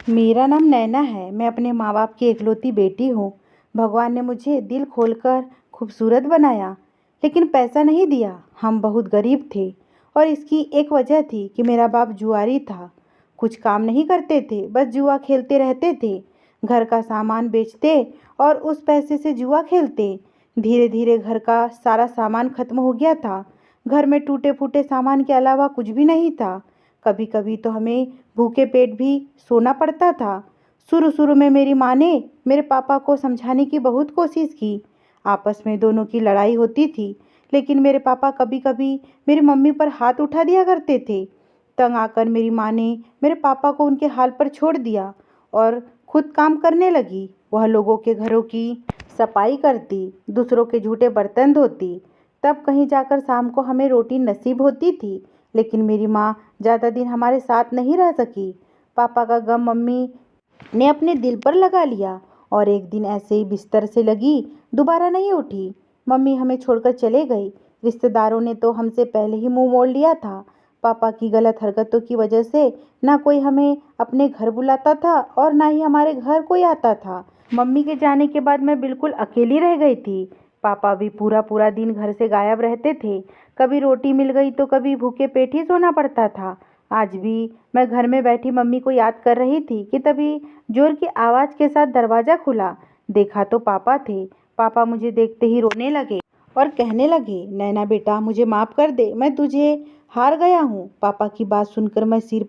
मेरा नाम नैना है। मैं अपने माँ बाप की इकलौती बेटी हूँ। भगवान ने मुझे दिल खोलकर खूबसूरत बनाया, लेकिन पैसा नहीं दिया। हम बहुत गरीब थे और इसकी एक वजह थी कि मेरा बाप जुआरी था। कुछ काम नहीं करते थे, बस जुआ खेलते रहते थे। घर का सामान बेचते और उस पैसे से जुआ खेलते। धीरे धीरे घर का सारा सामान खत्म हो गया था। घर में टूटे फूटे सामान के अलावा कुछ भी नहीं था। कभी कभी तो हमें भूखे पेट भी सोना पड़ता था। शुरू शुरू में मेरी माँ ने मेरे पापा को समझाने की बहुत कोशिश की। आपस में दोनों की लड़ाई होती थी, लेकिन मेरे पापा कभी कभी मेरी मम्मी पर हाथ उठा दिया करते थे। तंग आकर मेरी माँ ने मेरे पापा को उनके हाल पर छोड़ दिया और खुद काम करने लगी। वह लोगों के घरों की सफाई करती, दूसरों के झूठे बर्तन धोती। तब कहीं जाकर शाम को हमें रोटी नसीब होती थी। लेकिन मेरी माँ ज़्यादा दिन हमारे साथ नहीं रह सकी। पापा का गम मम्मी ने अपने दिल पर लगा लिया और एक दिन ऐसे ही बिस्तर से लगी, दोबारा नहीं उठी। मम्मी हमें छोड़कर चले गई। रिश्तेदारों ने तो हमसे पहले ही मुंह मोड़ लिया था। पापा की गलत हरकतों की वजह से ना कोई हमें अपने घर बुलाता था और ना ही हमारे घर कोई आता था। मम्मी के जाने के बाद मैं बिल्कुल अकेली रह गई थी। पापा भी पूरा पूरा दिन घर से गायब रहते थे। कभी रोटी मिल गई तो कभी भूखे पेट ही सोना पड़ता था। आज भी मैं घर में बैठी मम्मी को याद कर रही थी कि तभी जोर की आवाज़ के साथ दरवाज़ा खुला। देखा तो पापा थे। पापा मुझे देखते ही रोने लगे और कहने लगे, नैना बेटा, मुझे माफ़ कर दे, मैं तुझे हार गया हूँ। पापा की बात सुनकर मैं सिर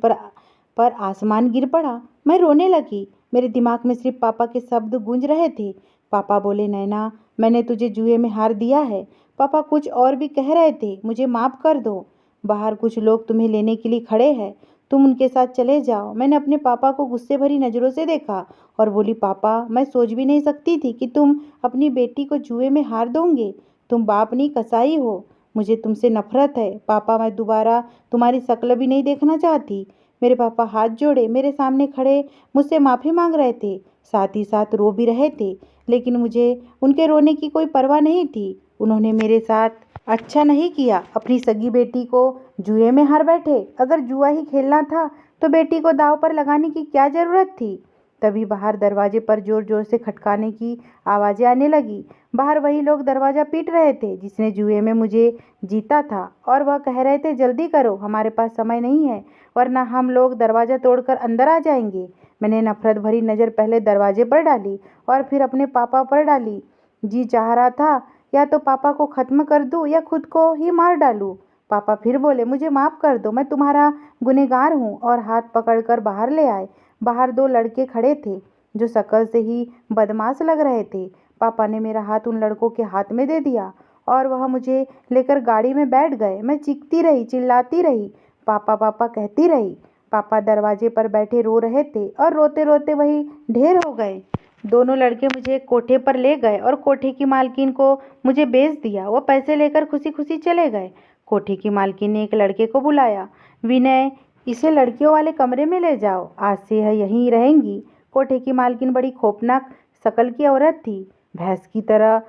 पर आसमान गिर पड़ा। मैं रोने लगी। मेरे दिमाग में सिर्फ पापा के शब्द गूंज रहे थे। पापा बोले, नैना, मैंने तुझे जुए में हार दिया है। पापा कुछ और भी कह रहे थे, मुझे माफ़ कर दो। बाहर कुछ लोग तुम्हें लेने के लिए खड़े हैं, तुम उनके साथ चले जाओ। मैंने अपने पापा को गुस्से भरी नज़रों से देखा और बोली, पापा, मैं सोच भी नहीं सकती थी कि तुम अपनी बेटी को जुए में हार दोगे। तुम बाप नहीं, कसाई हो। मुझे तुमसे नफरत है। पापा, मैं दोबारा तुम्हारी शक्ल भी नहीं देखना चाहती। मेरे पापा हाथ जोड़े मेरे सामने खड़े मुझसे माफ़ी मांग रहे थे, साथ ही साथ रो भी रहे थे। लेकिन मुझे उनके रोने की कोई परवाह नहीं थी। उन्होंने मेरे साथ अच्छा नहीं किया। अपनी सगी बेटी को जुए में हार बैठे। अगर जुआ ही खेलना था तो बेटी को दांव पर लगाने की क्या ज़रूरत थी। तभी बाहर दरवाजे पर जोर जोर से खटकाने की आवाज़ें आने लगी। बाहर वही लोग दरवाज़ा पीट रहे थे जिसने जुए में मुझे जीता था, और वह कह रहे थे, जल्दी करो, हमारे पास समय नहीं है, वरना हम लोग दरवाज़ा तोड़कर अंदर आ जाएंगे। मैंने नफरत भरी नज़र पहले दरवाजे पर डाली और फिर अपने पापा पर डाली। जी चाह रहा था या तो पापा को ख़त्म कर दूं या खुद को ही मार डालूं। पापा फिर बोले, मुझे माफ़ कर दो, मैं तुम्हारा गुनहगार हूँ, और हाथ पकड़कर बाहर ले आए। बाहर दो लड़के खड़े थे जो शक्ल से ही बदमाश लग रहे थे। पापा ने मेरा हाथ उन लड़कों के हाथ में दे दिया और वह मुझे लेकर गाड़ी में बैठ गए। मैं चीखती रही, चिल्लाती रही, पापा पापा कहती रही। पापा दरवाजे पर बैठे रो रहे थे और रोते रोते वही ढेर हो गए। दोनों लड़के मुझे एक कोठे पर ले गए और कोठे की मालकिन को मुझे बेच दिया। वो पैसे लेकर खुशी खुशी चले गए। कोठे की मालकिन ने एक लड़के को बुलाया, विनय, इसे लड़कियों वाले कमरे में ले जाओ, आज से यह यहीं रहेंगी। कोठे की मालकिन बड़ी खौफनाक शक्ल की औरत थी, भैंस की तरह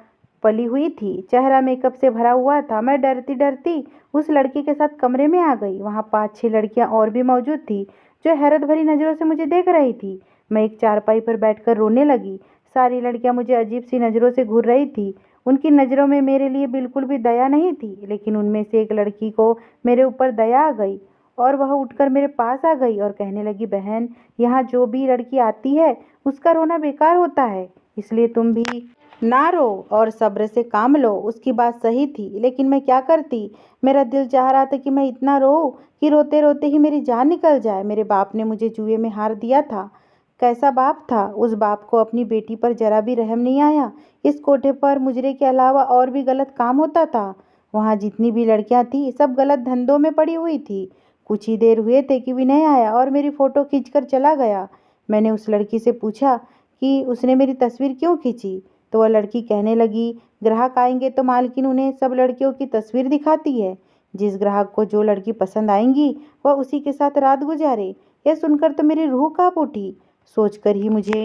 पली हुई थी, चेहरा मेकअप से भरा हुआ था। मैं डरती डरती उस लड़की के साथ कमरे में आ गई। वहाँ 5-6 लड़कियाँ और भी मौजूद थी जो हैरत भरी नज़रों से मुझे देख रही थी। मैं एक चारपाई पर बैठकर रोने लगी। सारी लड़कियाँ मुझे अजीब सी नज़रों से घूर रही थी। उनकी नज़रों में मेरे लिए बिल्कुल भी दया नहीं थी, लेकिन उनमें से एक लड़की को मेरे ऊपर दया आ गई और वह उठकर मेरे पास आ गई और कहने लगी, बहन, यहाँ जो भी लड़की आती है उसका रोना बेकार होता है, इसलिए तुम भी ना रो और सब्र से काम लो। उसकी बात सही थी, लेकिन मैं क्या करती। मेरा दिल चाह रहा था कि मैं इतना रो कि रोते रोते ही मेरी जान निकल जाए। मेरे बाप ने मुझे जुए में हार दिया था। कैसा बाप था। उस बाप को अपनी बेटी पर जरा भी रहम नहीं आया। इस कोठे पर मुजरे के अलावा और भी गलत काम होता था। वहाँ जितनी भी लड़कियाँ थी सब गलत धंधों में पड़ी हुई थी। कुछ ही देर हुए थे कि विनय आया और मेरी फ़ोटो खींचकर चला गया। मैंने उस लड़की से पूछा कि उसने मेरी तस्वीर क्यों खींची, तो वह लड़की कहने लगी, ग्राहक आएंगे तो मालकिन उन्हें सब लड़कियों की तस्वीर दिखाती है। जिस ग्राहक को जो लड़की पसंद आएंगी वह उसी के साथ रात गुजारे। यह सुनकर तो मेरी रूह कांप उठी। सोचकर ही मुझे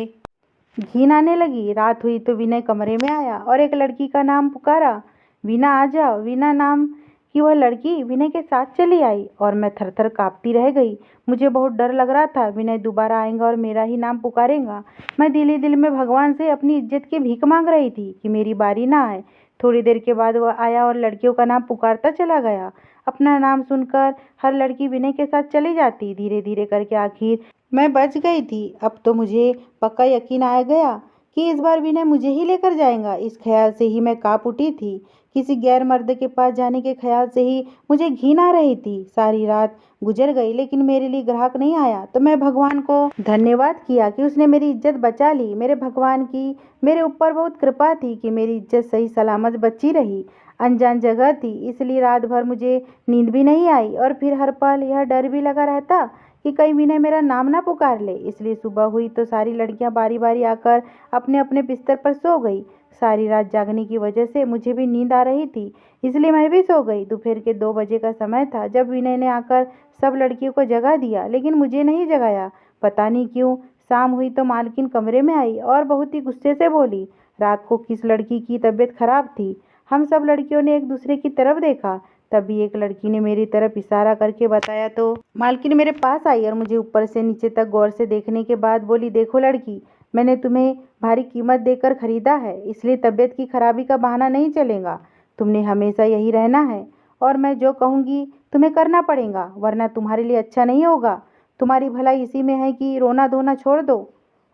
घिन आने लगी। रात हुई तो विनय कमरे में आया और एक लड़की का नाम पुकारा, वीना आ जाओ। वीना नाम कि वह लड़की विनय के साथ चली आई और मैं थर-थर काँपती रह गई। मुझे बहुत डर लग रहा था, विनय दोबारा आएगा और मेरा ही नाम पुकारेगा। मैं दिल ही दिल में भगवान से अपनी इज्जत की भीख मांग रही थी कि मेरी बारी ना आए। थोड़ी देर के बाद वह आया और लड़कियों का नाम पुकारता चला गया। अपना नाम सुनकर हर लड़की विनय के साथ चली जाती। धीरे-धीरे करके आखिर मैं बच गई थी। अब तो मुझे पक्का यकीन आ गया कि इस बार विनय मुझे ही लेकर जाएगा। इस ख्याल से ही मैं काँप उठी थी। किसी गैर मर्द के पास जाने के ख्याल से ही मुझे घिन आ रही थी। सारी रात गुजर गई लेकिन मेरे लिए ग्राहक नहीं आया, तो मैं भगवान को धन्यवाद किया कि उसने मेरी इज्जत बचा ली। मेरे भगवान की मेरे ऊपर बहुत कृपा थी कि मेरी इज्जत सही सलामत बची रही। अनजान जगह थी, इसलिए रात भर मुझे नींद भी नहीं आई और फिर हर पल यह डर भी लगा रहता कि कहीं विनय मेरा नाम ना पुकार ले। इसलिए सुबह हुई तो सारी लड़कियां बारी बारी आकर अपने अपने बिस्तर पर सो गई। सारी रात जागने की वजह से मुझे भी नींद आ रही थी, इसलिए मैं भी सो गई। दोपहर के 2 बजे का समय था जब विनय ने आकर सब लड़कियों को जगा दिया, लेकिन मुझे नहीं जगाया। पता नहीं क्यों। शाम हुई तो मालकिन कमरे में आई और बहुत ही गुस्से से बोली, रात को किस लड़की की तबीयत खराब थी। हम सब लड़कियों ने एक दूसरे की तरफ देखा। तभी एक लड़की ने मेरी तरफ इशारा करके बताया तो मालकिन मेरे पास आई और मुझे ऊपर से नीचे तक गौर से देखने के बाद बोली, देखो लड़की, मैंने तुम्हें भारी कीमत देकर खरीदा है, इसलिए तबीयत की खराबी का बहाना नहीं चलेगा। तुमने हमेशा यही रहना है और मैं जो कहूँगी तुम्हें करना पड़ेगा, वरना तुम्हारे लिए अच्छा नहीं होगा। तुम्हारी भलाई इसी में है कि रोना धोना छोड़ दो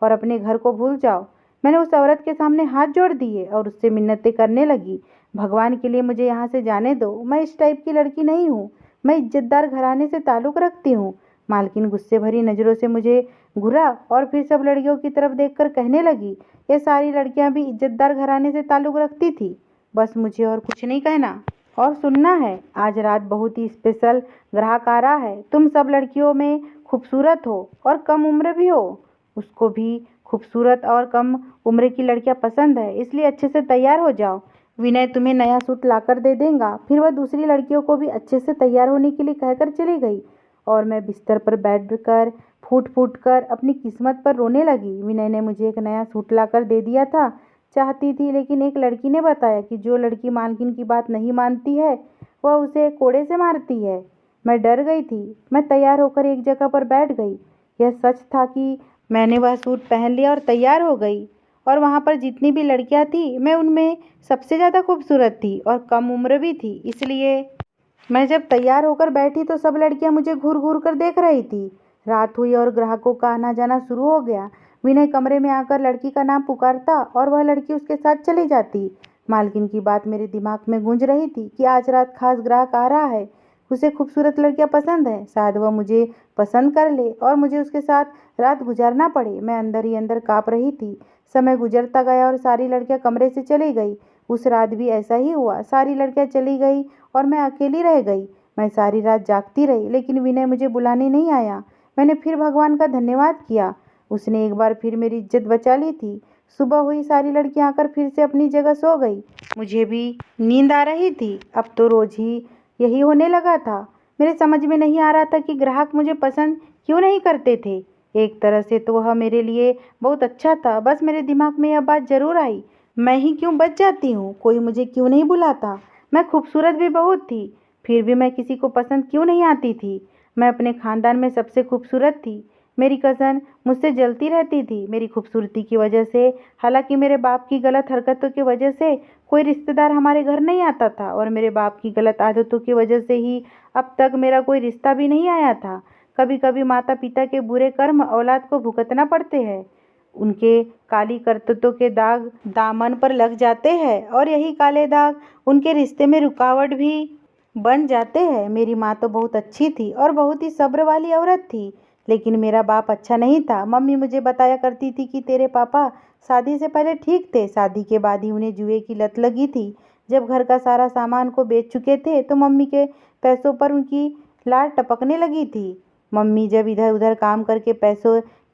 और अपने घर को भूल जाओ। मैंने उस औरत के सामने हाथ जोड़ दिए और उससे मिन्नतें करने लगी, भगवान के लिए मुझे यहाँ से जाने दो। मैं इस टाइप की लड़की नहीं हूँ। मैं इज्जतदार घराने से ताल्लुक़ रखती हूँ। मालकिन गुस्से भरी नज़रों से मुझे घूरा और फिर सब लड़कियों की तरफ देखकर कहने लगी, ये सारी लड़कियाँ भी इज्जतदार घराने से ताल्लुक़ रखती थी। बस मुझे और कुछ नहीं कहना और सुनना है। आज रात बहुत ही स्पेशल ग्राहक आ रहा है। तुम सब लड़कियों में खूबसूरत हो और कम उम्र भी हो। उसको भी खूबसूरत और कम उम्र की लड़कियां पसंद है, इसलिए अच्छे से तैयार हो जाओ। विनय तुम्हें नया सूट लाकर दे देगा। फिर वह दूसरी लड़कियों को भी अच्छे से तैयार होने के लिए कहकर चली गई और मैं बिस्तर पर बैठकर फूट फूट कर अपनी किस्मत पर रोने लगी। विनय ने मुझे एक नया सूट लाकर दे दिया था, चाहती थी, लेकिन एक लड़की ने बताया कि जो लड़की मालकिन की बात नहीं मानती है वह उसे कोड़े से मारती है। मैं डर गई थी। मैं तैयार होकर एक जगह पर बैठ गई। यह सच था कि मैंने वह सूट पहन लिया और तैयार हो गई और वहाँ पर जितनी भी लड़कियाँ थी मैं उनमें सबसे ज़्यादा खूबसूरत थी और कम उम्र भी थी। इसलिए मैं जब तैयार होकर बैठी तो सब लड़कियां मुझे घूर घूर कर देख रही थी। रात हुई और ग्राहकों का आना जाना शुरू हो गया। विनय कमरे में आकर लड़की का नाम पुकारता और वह लड़की उसके साथ चली जाती। मालकिन की बात मेरे दिमाग में गूंज रही थी कि आज रात खास ग्राहक आ रहा है, उसे खूबसूरत लड़कियां पसंद है, शायद वह मुझे पसंद कर ले और मुझे उसके साथ रात गुजारना पड़े। मैं अंदर ही अंदर काँप रही थी। समय गुजरता गया और सारी लड़कियां कमरे से चली गई। उस रात भी ऐसा ही हुआ। सारी लड़कियां चली गई और मैं अकेली रह गई। मैं सारी रात जागती रही, लेकिन विनय मुझे बुलाने नहीं आया। मैंने फिर भगवान का धन्यवाद किया, उसने एक बार फिर मेरी इज्जत बचा ली थी। सुबह हुई, सारी लड़कियां आकर फिर से अपनी जगह सो गई। मुझे भी नींद आ रही थी। अब तो रोज ही यही होने लगा था। मेरे समझ में नहीं आ रहा था कि ग्राहक मुझे पसंद क्यों नहीं करते थे। एक तरह से तो वह मेरे लिए बहुत अच्छा था। बस मेरे दिमाग में यह बात जरूर आई, मैं ही क्यों बच जाती हूँ, कोई मुझे क्यों नहीं बुलाता। मैं खूबसूरत भी बहुत थी, फिर भी मैं किसी को पसंद क्यों नहीं आती थी। मैं अपने खानदान में सबसे खूबसूरत थी। मेरी कज़न मुझसे जलती रहती थी मेरी खूबसूरती की वजह से। हालांकि मेरे बाप की गलत हरकतों की वजह से कोई रिश्तेदार हमारे घर नहीं आता था और मेरे बाप की गलत आदतों की वजह से ही अब तक मेरा कोई रिश्ता भी नहीं आया था। कभी कभी माता पिता के बुरे कर्म औलाद को भुगतना पड़ते हैं। उनके काली करतूतों के दाग दामन पर लग जाते हैं और यही काले दाग उनके रिश्ते में रुकावट भी बन जाते हैं। मेरी माँ तो बहुत अच्छी थी और बहुत ही सब्र वाली औरत थी, लेकिन मेरा बाप अच्छा नहीं था। मम्मी मुझे बताया करती थी कि तेरे पापा शादी से पहले ठीक थे, शादी के बाद ही उन्हें जुए की लत लगी थी। जब घर का सारा सामान को बेच चुके थे तो मम्मी के पैसों पर उनकी लार टपकने लगी थी। मम्मी जब इधर उधर काम करके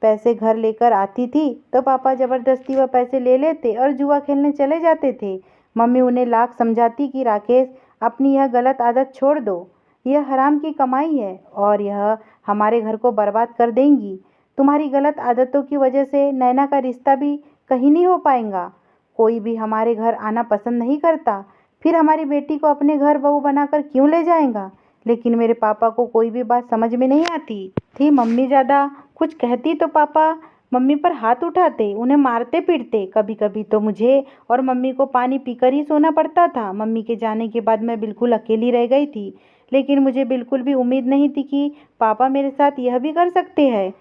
पैसे घर लेकर आती थी तो पापा ज़बरदस्ती वह पैसे ले लेते और जुआ खेलने चले जाते थे। मम्मी उन्हें लाख समझाती कि राकेश, अपनी यह गलत आदत छोड़ दो, यह हराम की कमाई है और यह हमारे घर को बर्बाद कर देंगी। तुम्हारी गलत आदतों की वजह से नैना का रिश्ता भी कहीं नहीं हो पाएगा। कोई भी हमारे घर आना पसंद नहीं करता। फिर हमारी बेटी को अपने घर बहू बनाकर क्यों ले जाएगा। लेकिन मेरे पापा को कोई भी बात समझ में नहीं आती थी। मम्मी ज़्यादा कुछ कहती तो पापा मम्मी पर हाथ उठाते, उन्हें मारते पीटते। कभी कभी तो मुझे और मम्मी को पानी पीकर ही सोना पड़ता था। मम्मी के जाने के बाद मैं बिल्कुल अकेली रह गई थी, लेकिन मुझे बिल्कुल भी उम्मीद नहीं थी कि पापा मेरे साथ यह भी कर सकते हैं।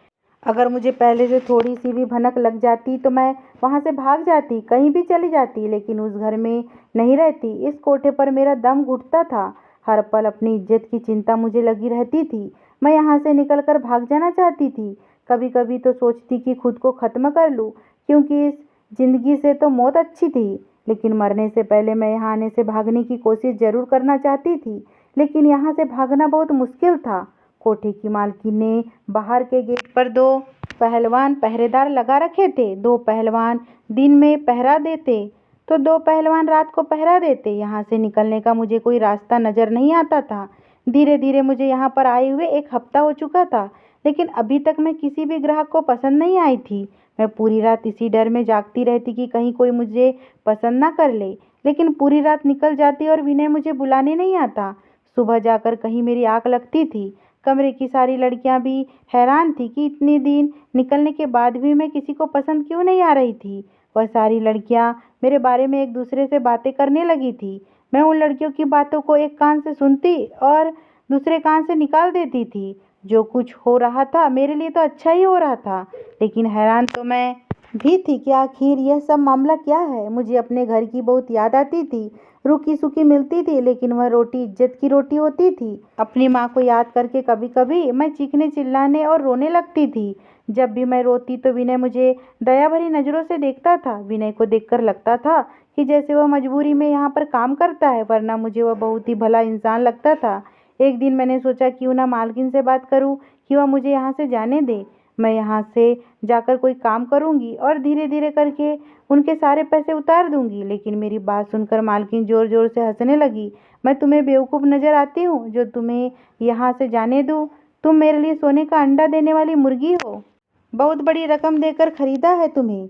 अगर मुझे पहले से थोड़ी सी भी भनक लग जाती तो मैं वहाँ से भाग जाती, कहीं भी चली जाती, लेकिन उस घर में नहीं रहती। इस कोठे पर मेरा दम घुटता था। हर पल अपनी इज्जत की चिंता मुझे लगी रहती थी। मैं यहाँ से निकलकर भाग जाना चाहती थी। कभी कभी तो सोचती कि खुद को ख़त्म कर लूँ, क्योंकि इस ज़िंदगी से तो मौत अच्छी थी। लेकिन मरने से पहले मैं यहाँ आने से भागने की कोशिश ज़रूर करना चाहती थी, लेकिन यहाँ से भागना बहुत मुश्किल था। कोठे की मालकिन ने बाहर के गेट पर 2 पहलवान पहरेदार लगा रखे थे। 2 पहलवान दिन में पहरा देते तो 2 पहलवान रात को पहरा देते। यहाँ से निकलने का मुझे कोई रास्ता नज़र नहीं आता था। धीरे धीरे मुझे यहाँ पर आए हुए 1 हफ्ता हो चुका था, लेकिन अभी तक मैं किसी भी ग्राहक को पसंद नहीं आई थी। मैं पूरी रात इसी डर में जागती रहती कि कहीं कोई मुझे पसंद ना कर ले। लेकिन पूरी रात निकल जाती और विनय मुझे बुलाने नहीं आता। सुबह जाकर कहीं मेरी आँख लगती थी। कमरे की सारी लड़कियां भी हैरान थी कि इतने दिन निकलने के बाद भी मैं किसी को पसंद क्यों नहीं आ रही थी। वह सारी लड़कियां मेरे बारे में एक दूसरे से बातें करने लगी थी। मैं उन लड़कियों की बातों को एक कान से सुनती और दूसरे कान से निकाल देती थी। जो कुछ हो रहा था मेरे लिए तो अच्छा ही हो रहा था, लेकिन हैरान तो मैं भी थी कि आखिर यह सब मामला क्या है। मुझे अपने घर की बहुत याद आती थी। रूखी सूखी मिलती थी, लेकिन वह रोटी इज्जत की रोटी होती थी। अपनी माँ को याद करके कभी कभी मैं चीखने चिल्लाने और रोने लगती थी। जब भी मैं रोती तो विनय मुझे दया भरी नज़रों से देखता था। विनय को देखकर लगता था कि जैसे वह मजबूरी में यहाँ पर काम करता है, वरना मुझे वह बहुत ही भला इंसान लगता था। एक दिन मैंने सोचा क्यों ना मालकिन से बात करूं कि वह मुझे यहाँ से जाने दे। मैं यहाँ से जाकर कोई काम करूँगी और धीरे धीरे करके उनके सारे पैसे उतार दूँगी। लेकिन मेरी बात सुनकर मालकिन ज़ोर ज़ोर से हँसने लगी। मैं तुम्हें बेवकूफ़ नज़र आती हूँ जो तुम्हें यहाँ से जाने दूँ? तुम मेरे लिए सोने का अंडा देने वाली मुर्गी हो। बहुत बड़ी रकम देकर खरीदा है तुम्हें।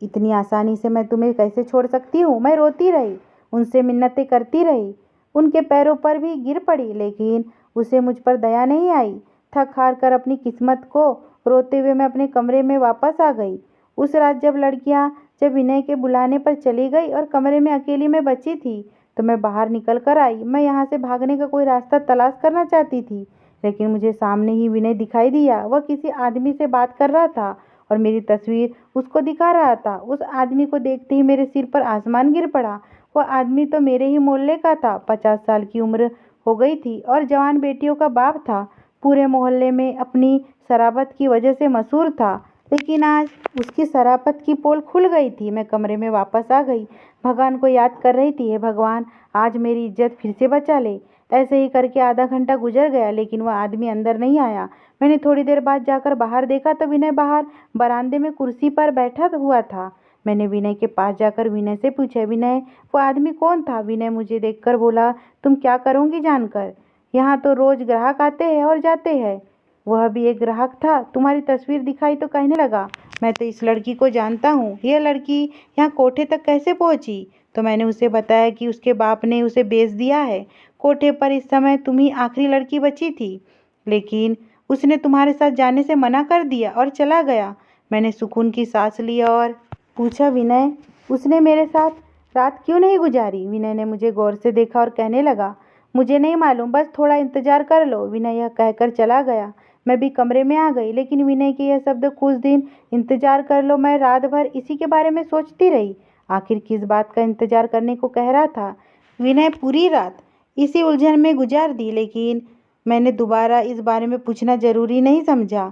इतनी आसानी से मैं तुम्हें कैसे छोड़ सकती हूँ? मैं रोती रही, उनसे मिन्नतें करती रही, उनके पैरों पर भी गिर पड़ी, लेकिन उसे मुझ पर दया नहीं आई। थक हार कर अपनी किस्मत को रोते हुए मैं अपने कमरे में वापस आ गई। उस रात जब विनय के बुलाने पर चली गई और कमरे में अकेली मैं बची थी, तो मैं बाहर निकल कर आई। मैं यहाँ से भागने का कोई रास्ता तलाश करना चाहती थी, लेकिन मुझे सामने ही विनय दिखाई दिया। वह किसी आदमी से बात कर रहा था और मेरी तस्वीर उसको दिखा रहा था। उस आदमी को देखते ही मेरे सिर पर आसमान गिर पड़ा। वह आदमी तो मेरे ही मोहल्ले का था। 50 साल की उम्र हो गई थी और जवान बेटियों का बाप था। पूरे मोहल्ले में अपनी शराबत की वजह से मशहूर था, लेकिन आज उसकी शराबत की पोल खुल गई थी। मैं कमरे में वापस आ गई, भगवान को याद कर रही थी, हे भगवान आज मेरी इज्जत फिर से बचा ले। ऐसे ही करके आधा घंटा गुजर गया, लेकिन वह आदमी अंदर नहीं आया। मैंने थोड़ी देर बाद जाकर बाहर देखा तो विनय बाहर बरामदे में कुर्सी पर बैठा हुआ था। मैंने विनय के पास जाकर विनय से पूछा, विनय वो आदमी कौन था? विनय मुझे देखकर बोला, तुम क्या करोगी जानकर? यहाँ तो रोज ग्राहक आते हैं और जाते हैं। वह भी एक ग्राहक था। तुम्हारी तस्वीर दिखाई तो कहने लगा, मैं तो इस लड़की को जानता हूँ। यह लड़की यहाँ कोठे तक कैसे पहुँची? तो मैंने उसे बताया कि उसके बाप ने उसे बेच दिया है। कोठे पर इस समय तुम ही आखिरी लड़की बची थी, लेकिन उसने तुम्हारे साथ जाने से मना कर दिया और चला गया। मैंने सुकून की सांस ली और पूछा, विनय उसने मेरे साथ रात क्यों नहीं गुजारी? विनय ने मुझे गौर से देखा और कहने लगा, मुझे नहीं मालूम, बस थोड़ा इंतजार कर लो। विनय यह कहकर चला गया। मैं भी कमरे में आ गई, लेकिन विनय के यह शब्द, कुछ दिन इंतजार कर लो, मैं रात भर इसी के बारे में सोचती रही। आखिर किस बात का इंतजार करने को कह रहा था? विनय पूरी रात इसी उलझन में गुजार दी, लेकिन मैंने दोबारा इस बारे में पूछना जरूरी नहीं समझा।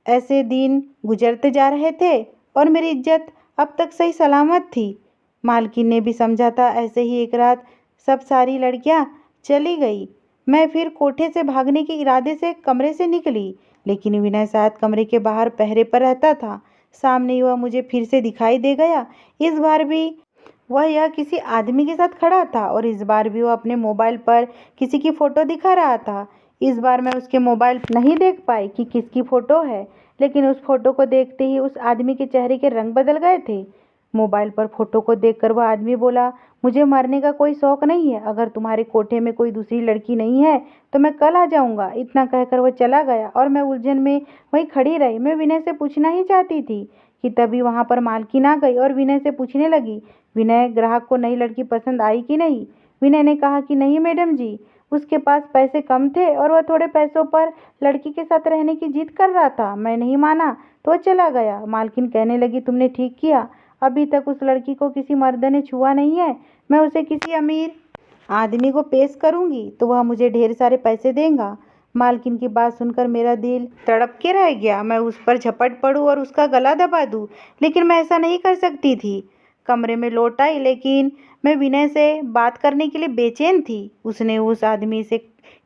ऐसे दिन गुजरते जा रहे थे और मेरी इज्जत अब तक सही सलामत थी। मालकिन ने भी समझा था। ऐसे ही एक रात सब सारी लड़कियां चली गई। मैं फिर कोठे से भागने के इरादे से कमरे से निकली, लेकिन विनय शायद कमरे के बाहर पहरे पर रहता था। सामने ही वह मुझे फिर से दिखाई दे गया। इस बार भी वह यह किसी आदमी के साथ खड़ा था और इस बार भी वह अपने मोबाइल पर किसी की फ़ोटो दिखा रहा था। इस बार मैं उसके मोबाइल नहीं देख पाई कि किसकी फ़ोटो है, लेकिन उस फोटो को देखते ही उस आदमी के चेहरे के रंग बदल गए थे। मोबाइल पर फोटो को देखकर वह आदमी बोला, मुझे मरने का कोई शौक नहीं है। अगर तुम्हारे कोठे में कोई दूसरी लड़की नहीं है तो मैं कल आ जाऊंगा। इतना कहकर वह चला गया और मैं उलझन में वहीं खड़ी रही। मैं विनय से पूछना ही चाहती थी कि तभी वहां पर मालकिन आ गई और विनय से पूछने लगी, विनय, ग्राहक को नई लड़की पसंद आई कि नहीं? विनय ने कहा कि नहीं मैडम जी, उसके पास पैसे कम थे और वह थोड़े पैसों पर लड़की के साथ रहने की जिद कर रहा था। मैं नहीं माना तो वह चला गया। मालकिन कहने लगी, तुमने ठीक किया, अभी तक उस लड़की को किसी मर्द ने छुआ नहीं है। मैं उसे किसी अमीर आदमी को पेश करूंगी तो वह मुझे ढेर सारे पैसे देगा। मालकिन की बात सुनकर मेरा दिल तड़प के रह गया। मैं उस पर झपट पड़ूं और उसका गला दबा दूं, लेकिन मैं ऐसा नहीं कर सकती थी। कमरे में लौट आई, लेकिन मैं विनय से बात करने के लिए बेचैन थी। उसने उस आदमी से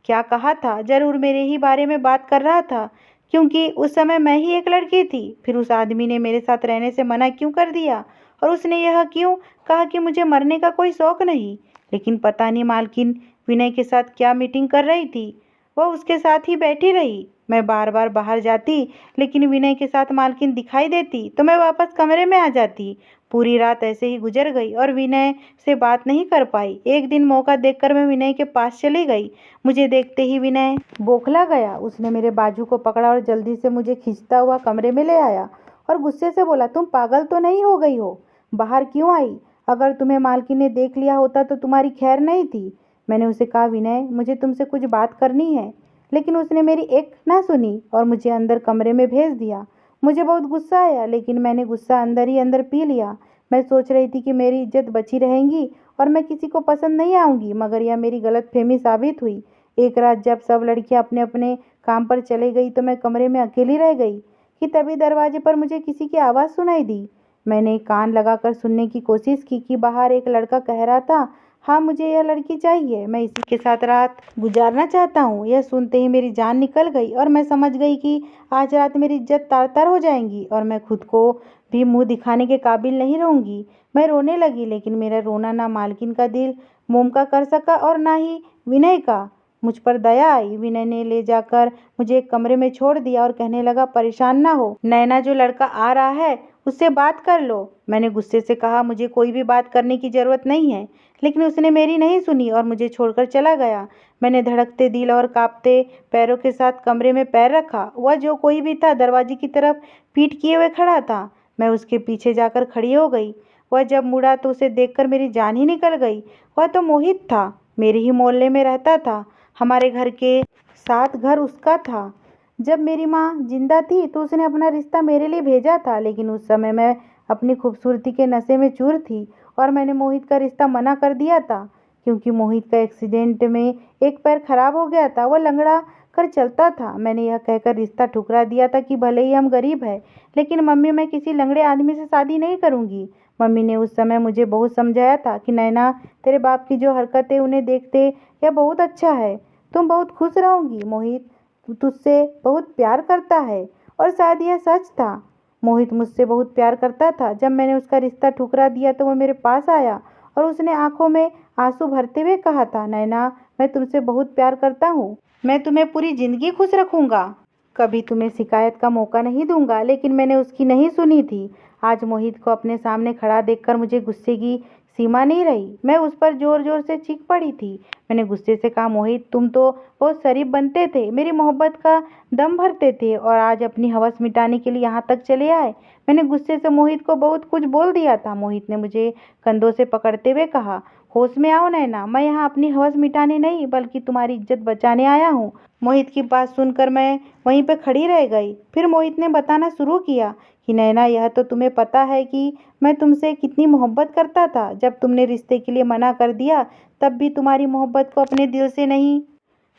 क्या कहा था? जरूर मेरे ही बारे में बात कर रहा था, क्योंकि उस समय मैं ही एक लड़की थी। फिर उस आदमी ने मेरे साथ रहने से मना क्यों कर दिया? और उसने यह क्यों कहा कि मुझे मरने का कोई शौक नहीं? लेकिन पता नहीं मालकिन विनय के साथ क्या मीटिंग कर रही थी। वह उसके साथ ही बैठी रही। मैं बार बार बाहर जाती, लेकिन विनय के साथ मालकिन दिखाई देती तो मैं वापस कमरे में आ जाती। पूरी रात ऐसे ही गुजर गई और विनय से बात नहीं कर पाई। एक दिन मौका देखकर मैं विनय के पास चली गई। मुझे देखते ही विनय बौखला गया। उसने मेरे बाजू को पकड़ा और जल्दी से मुझे खींचता हुआ कमरे में ले आया और गुस्से से बोला, तुम पागल तो नहीं हो गई हो? बाहर क्यों आई? अगर तुम्हें मालकिन ने देख लिया होता तो तुम्हारी खैर नहीं थी। मैंने उसे कहा, विनय, मुझे तुमसे कुछ बात करनी है। लेकिन उसने मेरी एक ना सुनी और मुझे अंदर कमरे में भेज दिया। मुझे बहुत गुस्सा आया, लेकिन मैंने गुस्सा अंदर ही अंदर पी लिया। मैं सोच रही थी कि मेरी इज्जत बची रहेगी और मैं किसी को पसंद नहीं आऊंगी, मगर यह मेरी गलतफहमी साबित हुई। एक रात जब सब लड़कियां अपने अपने काम पर चले गई तो मैं कमरे में अकेली रह गई कि तभी दरवाजे पर मुझे किसी की आवाज़ सुनाई दी। मैंने कान लगाकर सुनने की कोशिश की कि बाहर एक लड़का कह रहा था, हाँ, मुझे यह लड़की चाहिए, मैं इसी के साथ रात गुजारना चाहता हूँ। यह सुनते ही मेरी जान निकल गई और मैं समझ गई कि आज रात मेरी इज्जत तार तार हो जाएगी और मैं खुद को भी मुंह दिखाने के काबिल नहीं रहूंगी। मैं रोने लगी, लेकिन मेरा रोना ना मालकिन का दिल मोम का कर सका और ना ही विनय का। मुझ पर दया आई। विनय ने ले जाकर मुझे एक कमरे में छोड़ दिया और कहने लगा, परेशान ना हो नैना, जो लड़का आ रहा है उससे बात कर लो। मैंने गुस्से से कहा, मुझे कोई भी बात करने की जरूरत नहीं है। लेकिन उसने मेरी नहीं सुनी और मुझे छोड़कर चला गया। मैंने धड़कते दिल और कांपते पैरों के साथ कमरे में पैर रखा। वह जो कोई भी था दरवाजे की तरफ पीठ किए हुए खड़ा था। मैं उसके पीछे जाकर खड़ी हो गई। वह जब मुड़ा तो उसे देखकर मेरी जान ही निकल गई। वह तो मोहित था, मेरे ही मोहल्ले में रहता था, हमारे घर के साथ घर उसका था। जब मेरी माँ जिंदा थी तो उसने अपना रिश्ता मेरे लिए भेजा था, लेकिन उस समय मैं अपनी खूबसूरती के नशे में चूर थी और मैंने मोहित का रिश्ता मना कर दिया था, क्योंकि मोहित का एक्सीडेंट में एक पैर खराब हो गया था। वह लंगड़ा कर चलता था। मैंने यह कहकर रिश्ता ठुकरा दिया था कि भले ही हम गरीब हैं, लेकिन मम्मी, मैं किसी लंगड़े आदमी से शादी नहीं करूंगी। मम्मी ने उस समय मुझे बहुत समझाया था कि नैना, तेरे बाप की जो हरकत है उन्हें देखते यह बहुत अच्छा है, तुम बहुत खुश रहोगी। मोहित तुझसे बहुत प्यार करता है। और शायद यह सच था। मोहित मुझसे बहुत प्यार करता था। जब मैंने उसका रिश्ता ठुकरा दिया तो वह मेरे पास आया और उसने आंखों में आंसू भरते हुए कहा था, नैना, मैं तुमसे बहुत प्यार करता हूँ, मैं तुम्हें पूरी जिंदगी खुश रखूंगा, कभी तुम्हें शिकायत का मौका नहीं दूंगा। लेकिन मैंने उसकी नहीं सुनी थी। आज मोहित को अपने सामने खड़ा देखकर मुझे गुस्से की सीमा नहीं रही। मैं उस पर जोर जोर से चीख पड़ी थी। मैंने गुस्से से कहा, मोहित, तुम तो बहुत शरीफ बनते थे, मेरी मोहब्बत का दम भरते थे, और आज अपनी हवस मिटाने के लिए यहाँ तक चले आए। मैंने गुस्से से मोहित को बहुत कुछ बोल दिया था। मोहित ने मुझे कंधों से पकड़ते हुए कहा, होश में आओ नैना, मैं यहाँ अपनी हवस मिटाने नहीं बल्कि तुम्हारी इज्जत बचाने आया हूँ। मोहित की बात सुनकर मैं वहीं पर खड़ी रह गई। फिर मोहित ने बताना शुरू किया कि नैना, यह तो तुम्हें पता है कि मैं तुमसे कितनी मोहब्बत करता था। जब तुमने रिश्ते के लिए मना कर दिया तब भी तुम्हारी मोहब्बत को अपने दिल से नहीं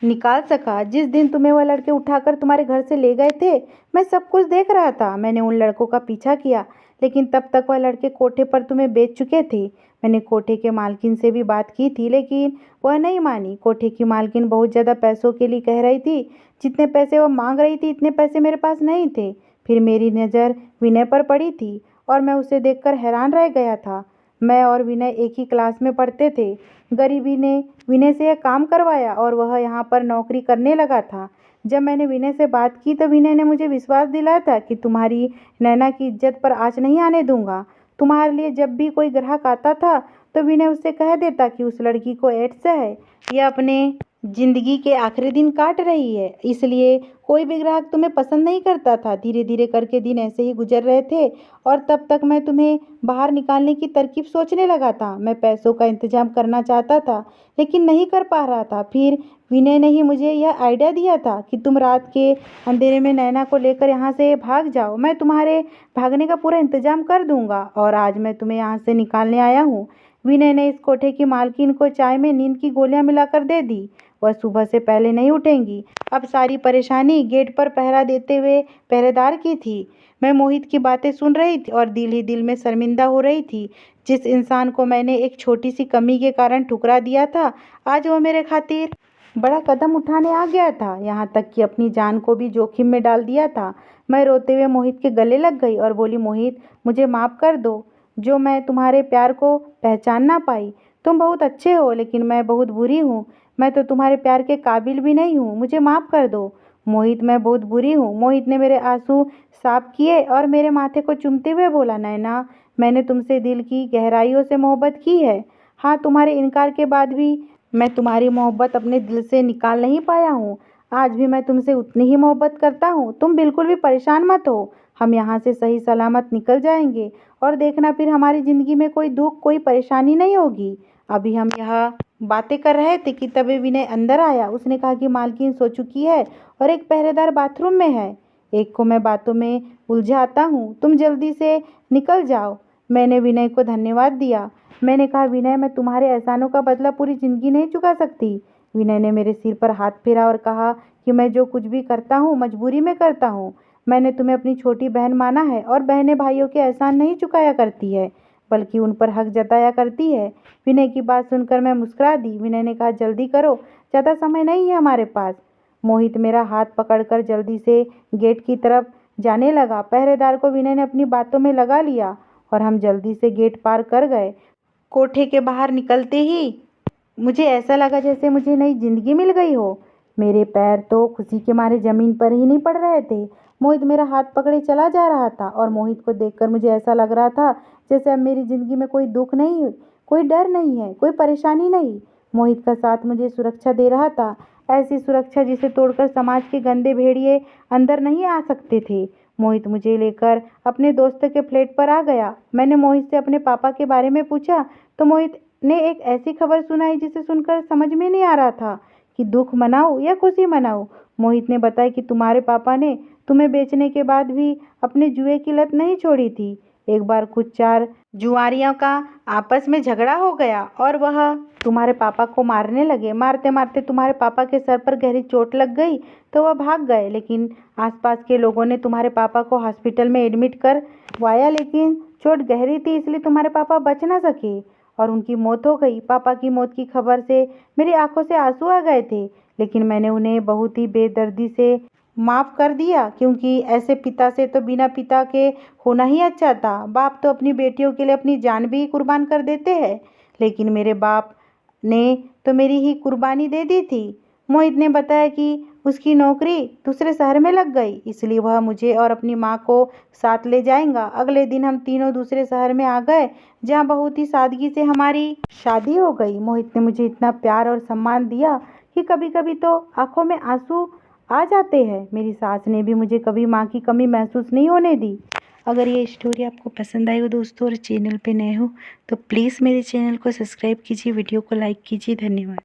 निकाल सका। जिस दिन तुम्हें वह लड़के उठाकर तुम्हारे घर से ले गए थे, मैं सब कुछ देख रहा था। मैंने उन लड़कों का पीछा किया, लेकिन तब तक वह लड़के कोठे पर तुम्हें बेच चुके थे। मैंने कोठे के मालकिन से भी बात की थी, लेकिन वह नहीं मानी। कोठे की मालकिन बहुत ज़्यादा पैसों के लिए कह रही थी। जितने पैसे वह मांग रही थी इतने पैसे मेरे पास नहीं थे। फिर मेरी नज़र विनय पर पड़ी थी और मैं उसे देखकर हैरान रह गया था। मैं और विनय एक ही क्लास में पढ़ते थे। गरीबी ने विनय से यह काम करवाया और वह यहाँ पर नौकरी करने लगा था। जब मैंने विनय से बात की तो विनय ने मुझे विश्वास दिलाया था कि तुम्हारी नैना की इज्जत पर आँच नहीं आने दूंगा। तुम्हारे लिए जब भी कोई ग्राहक आता था तो विनय उससे कह देता कि उस लड़की को एड्स है, यह अपने ज़िंदगी के आखिरी दिन काट रही है, इसलिए कोई भी ग्राहक तुम्हें पसंद नहीं करता था। धीरे धीरे करके दिन ऐसे ही गुजर रहे थे और तब तक मैं तुम्हें बाहर निकालने की तरकीब सोचने लगा था। मैं पैसों का इंतजाम करना चाहता था लेकिन नहीं कर पा रहा था। फिर विनय ने ही मुझे यह आइडिया दिया था कि तुम रात के अंधेरे में नैना को लेकर यहाँ से भाग जाओ, मैं तुम्हारे भागने का पूरा इंतजाम कर दूंगा और आज मैं तुम्हें यहाँ से निकालने आया हूँ। विनय ने इस कोठे की मालकिन को चाय में नींद की गोलियां मिलाकर दे दी। वह सुबह से पहले नहीं उठेंगी। अब सारी परेशानी गेट पर पहरा देते हुए पहरेदार की थी। मैं मोहित की बातें सुन रही थी और दिल ही दिल में शर्मिंदा हो रही थी। जिस इंसान को मैंने एक छोटी सी कमी के कारण ठुकरा दिया था, आज वो मेरे खातिर बड़ा कदम उठाने आ गया था, यहाँ तक कि अपनी जान को भी जोखिम में डाल दिया था। मैं रोते हुए मोहित के गले लग गई और बोली, मोहित मुझे माफ़ कर दो जो मैं तुम्हारे प्यार को पहचान ना पाई। तुम बहुत अच्छे हो लेकिन मैं बहुत बुरी हूँ। मैं तो तुम्हारे प्यार के काबिल भी नहीं हूँ, मुझे माफ़ कर दो। मोहित मैं बहुत बुरी हूँ। मोहित ने मेरे आंसू साफ किए और मेरे माथे को चूमते हुए बोला, नैना मैंने तुमसे दिल की गहराइयों से मोहब्बत की है। हाँ, तुम्हारे इनकार के बाद भी मैं तुम्हारी मोहब्बत अपने दिल से निकाल नहीं पाया हूँ। आज भी मैं तुमसे उतनी ही मोहब्बत करता हूँ। तुम बिल्कुल भी परेशान मत हो, हम यहाँ से सही सलामत निकल जाएंगे और देखना फिर हमारी ज़िंदगी में कोई दुख कोई परेशानी नहीं होगी। अभी हम यहाँ बातें कर रहे थे कि तभी विनय अंदर आया। उसने कहा कि मालकिन सो चुकी है और एक पहरेदार बाथरूम में है। एक को मैं बातों में उलझाता हूँ, तुम जल्दी से निकल जाओ। मैंने विनय को धन्यवाद दिया। मैंने कहा, विनय मैं तुम्हारे एहसानों का बदला पूरी ज़िंदगी नहीं चुका सकती। विनय ने मेरे सिर पर हाथ फेरा और कहा कि मैं जो कुछ भी करता हूँ मजबूरी में करता हूँ। मैंने तुम्हें अपनी छोटी बहन माना है और बहनें भाइयों के एहसान नहीं चुकाया करती है बल्कि उन पर हक जताया करती है। विनय की बात सुनकर मैं मुस्कुरा दी। विनय ने कहा, जल्दी करो, ज़्यादा समय नहीं है हमारे पास। मोहित मेरा हाथ पकड़कर जल्दी से गेट की तरफ जाने लगा। पहरेदार को विनय ने अपनी बातों में लगा लिया और हम जल्दी से गेट पार कर गए। कोठे के बाहर निकलते ही मुझे ऐसा लगा जैसे मुझे नई जिंदगी मिल गई हो। मेरे पैर तो खुशी के मारे जमीन पर ही नहीं पड़ रहे थे। मोहित मेरा हाथ पकड़े चला जा रहा था और मोहित को देखकर मुझे ऐसा लग रहा था जैसे अब मेरी ज़िंदगी में कोई दुख नहीं, कोई डर नहीं है, कोई परेशानी नहीं। मोहित का साथ मुझे सुरक्षा दे रहा था, ऐसी सुरक्षा जिसे तोड़कर समाज के गंदे भेड़िए अंदर नहीं आ सकते थे। मोहित मुझे लेकर अपने दोस्त के फ्लैट पर आ गया। मैंने मोहित से अपने पापा के बारे में पूछा तो मोहित ने एक ऐसी खबर सुनाई जिसे सुनकर समझ में नहीं आ रहा था कि दुख मनाऊं या खुशी मनाऊं। मोहित ने बताया कि तुम्हारे पापा ने तुम्हें बेचने के बाद भी अपने जुए की लत नहीं छोड़ी थी। एक बार कुछ 4 जुआरियों का आपस में झगड़ा हो गया और वह तुम्हारे पापा को मारने लगे। मारते मारते तुम्हारे पापा के सर पर गहरी चोट लग गई तो वह भाग गए, लेकिन आसपास के लोगों ने तुम्हारे पापा को हॉस्पिटल में एडमिट करवाया, लेकिन चोट गहरी थी इसलिए तुम्हारे पापा बच ना सके और उनकी मौत हो गई। पापा की मौत की खबर से मेरी आंखों से आंसू आ गए थे, लेकिन मैंने उन्हें बहुत ही बेदर्दी से माफ़ कर दिया क्योंकि ऐसे पिता से तो बिना पिता के होना ही अच्छा था। बाप तो अपनी बेटियों के लिए अपनी जान भी कुर्बान कर देते हैं, लेकिन मेरे बाप ने तो मेरी ही कुर्बानी दे दी थी। मोहित ने बताया कि उसकी नौकरी दूसरे शहर में लग गई, इसलिए वह मुझे और अपनी माँ को साथ ले जाएगा। अगले दिन हम तीनों दूसरे शहर में आ गए जहाँ बहुत ही सादगी से हमारी शादी हो गई। मोहित ने मुझे इतना प्यार और सम्मान दिया कि कभी कभी तो आंखों में आंसू आ जाते हैं। मेरी सास ने भी मुझे कभी माँ की कमी महसूस नहीं होने दी। अगर ये स्टोरी आपको पसंद आई हो दोस्तों और चैनल पे नए हो तो प्लीज़ मेरे चैनल को सब्सक्राइब कीजिए, वीडियो को लाइक कीजिए। धन्यवाद।